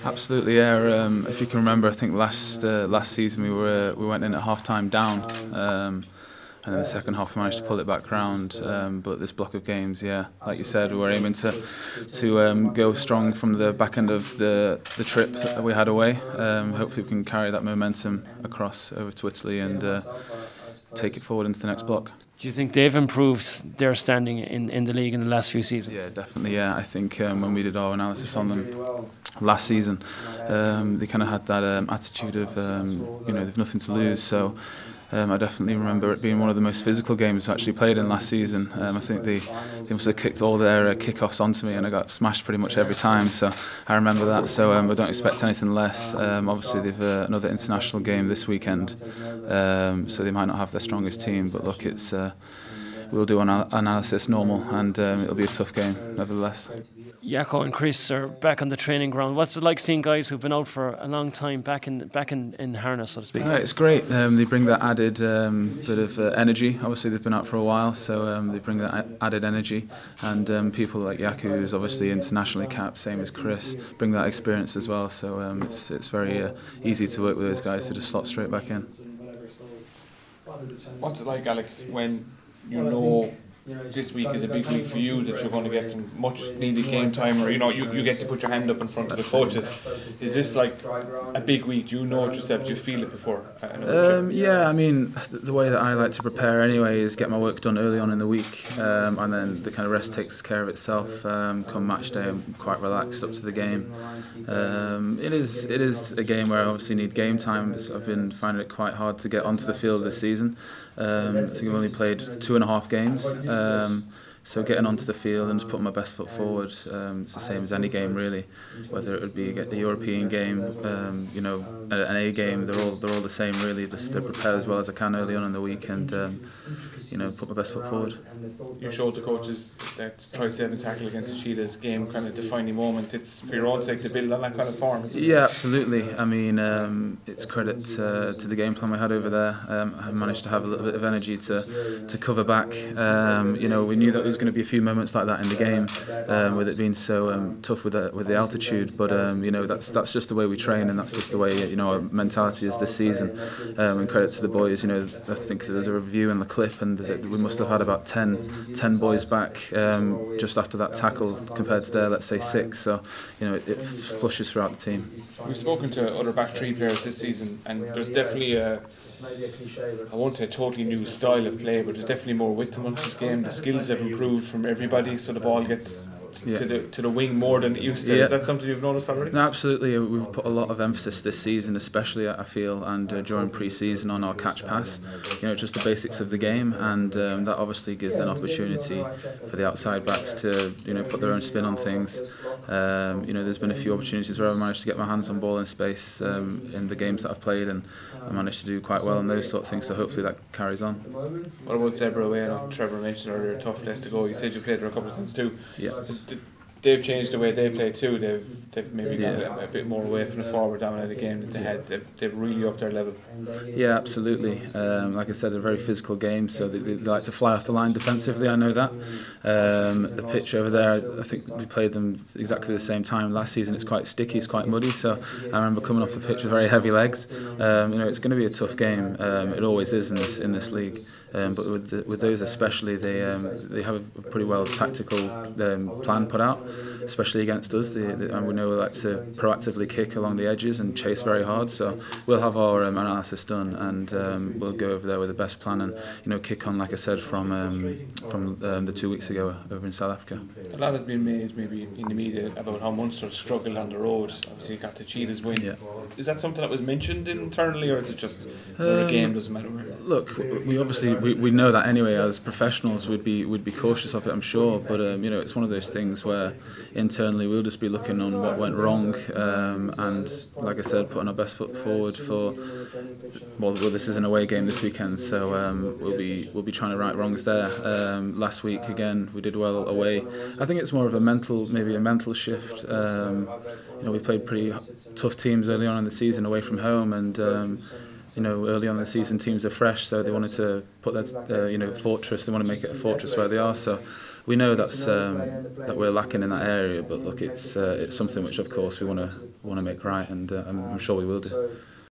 Absolutely, yeah. If you can remember, I think last season we went in at half-time down, and in the second half we managed to pull it back round. But this block of games, yeah, like you said, we were aiming to go strong from the back end of the trip that we had away. Hopefully we can carry that momentum across over to Italy and take it forward into the next block. Do you think they've improved their standing in the league in the last few seasons? Yeah, definitely. Yeah, I think when we did our analysis on them last season, they kind of had that attitude of they've nothing to lose. So I definitely remember it being one of the most physical games I actually played in last season. I think they must have kicked all their kickoffs onto me, and I got smashed pretty much every time. So I remember that. So I don't expect anything less. Obviously, they've another international game this weekend, so they might not have their strongest team. But look, it's we'll do an analysis normal, and it'll be a tough game nevertheless. Jaco and Chris are back on the training ground. What's it like seeing guys who've been out for a long time back in harness, so to speak? It's great. They bring that added bit of energy. Obviously, they've been out for a while, so they bring that added energy. And people like Jaco, who's obviously internationally capped, same as Chris, bring that experience as well. So it's very easy to work with those guys to just slot straight back in. What's it like, Alex, when you know this week is a big week for you, that you're going to get some much needed game time, or you get to put your hand up in front of the coaches? Is this like a big week? Do you know it yourself? Do you feel it before? Yeah, I mean, the way that I like to prepare anyway is get my work done early on in the week, and then the kind of rest takes care of itself. Come match day, I'm quite relaxed up to the game. It is a game where I obviously need game time. I've been finding it quite hard to get onto the field this season. I think I've only played 2.5 games. So getting onto the field and just putting my best foot forward, it's the same as any game really. Whether it would be a European game, an A game, they're all the same really. Just to prepare as well as I can early on in the week and put my best foot forward. You showed the coaches that try to set and tackle against the Cheetahs game kind of defining moment. It's for your own sake to build on that kind of form, isn't it? Yeah, absolutely. I mean, it's credit to the game plan we had over there. I managed to have a little bit of energy to cover back. We knew that there was going to be a few moments like that in the game, with it being so tough with the altitude. But that's just the way we train, and that's just the way our mentality is this season. And credit to the boys. I think there's a review in the clip, and we must have had about 10 boys back just after that tackle compared to their, let's say, 6. So it flushes throughout the team. We've spoken to other back 3 players this season, and there's definitely I won't say a totally new style of play, but there's definitely more width amongst this game. The skills have improved from everybody, so the ball gets to the wing more than it used to. Is that something you've noticed already? No, absolutely. We've put a lot of emphasis this season, especially I feel, and during pre-season on our catch pass. Just the basics of the game, and that obviously gives an opportunity for the outside backs to put their own spin on things. There's been a few opportunities where I've managed to get my hands on ball in space in the games that I've played, and I managed to do quite well in those sort of things. So hopefully that carries on. What about Zebre away? I know Trevor mentioned earlier, a tough place to go. You said you played there a couple of times too. Yeah. They've changed the way they play too. They've maybe got a bit more away from the forward dominated game that they had. They've really upped their level. Yeah, absolutely. Like I said, a very physical game, so they like to fly off the line defensively. I know that. The pitch over there, I think we played them exactly the same time last season. It's quite sticky, it's quite muddy. So I remember coming off the pitch with very heavy legs. It's going to be a tough game. It always is in this league. But with those especially, they have a pretty well tactical plan put out, especially against us. And we know we like to proactively kick along the edges and chase very hard. So we'll have our analysis done, and we'll go over there with the best plan and kick on, like I said, from the 2 weeks ago over in South Africa. A lot has been made maybe in the media about how Munster struggled on the road. Obviously, you got the Cheetahs win. Yeah. Is that something that was mentioned internally, or is it just the game doesn't matter? Look, we obviously we know that anyway. As professionals, we'd be cautious of it, I'm sure. But it's one of those things where internally we'll just be looking on what went wrong, and like I said, putting our best foot forward for. Well, this is an away game this weekend, so we'll be trying to right wrongs there. Last week again, we did well away. I think it's more of a mental shift. We played pretty tough teams early on in the season away from home, and early on in the season teams are fresh, so they wanted to put that fortress. They want to make it a fortress where they are. So we know that we're lacking in that area. But look, it's something which of course we want want to make right, and I'm sure we will do.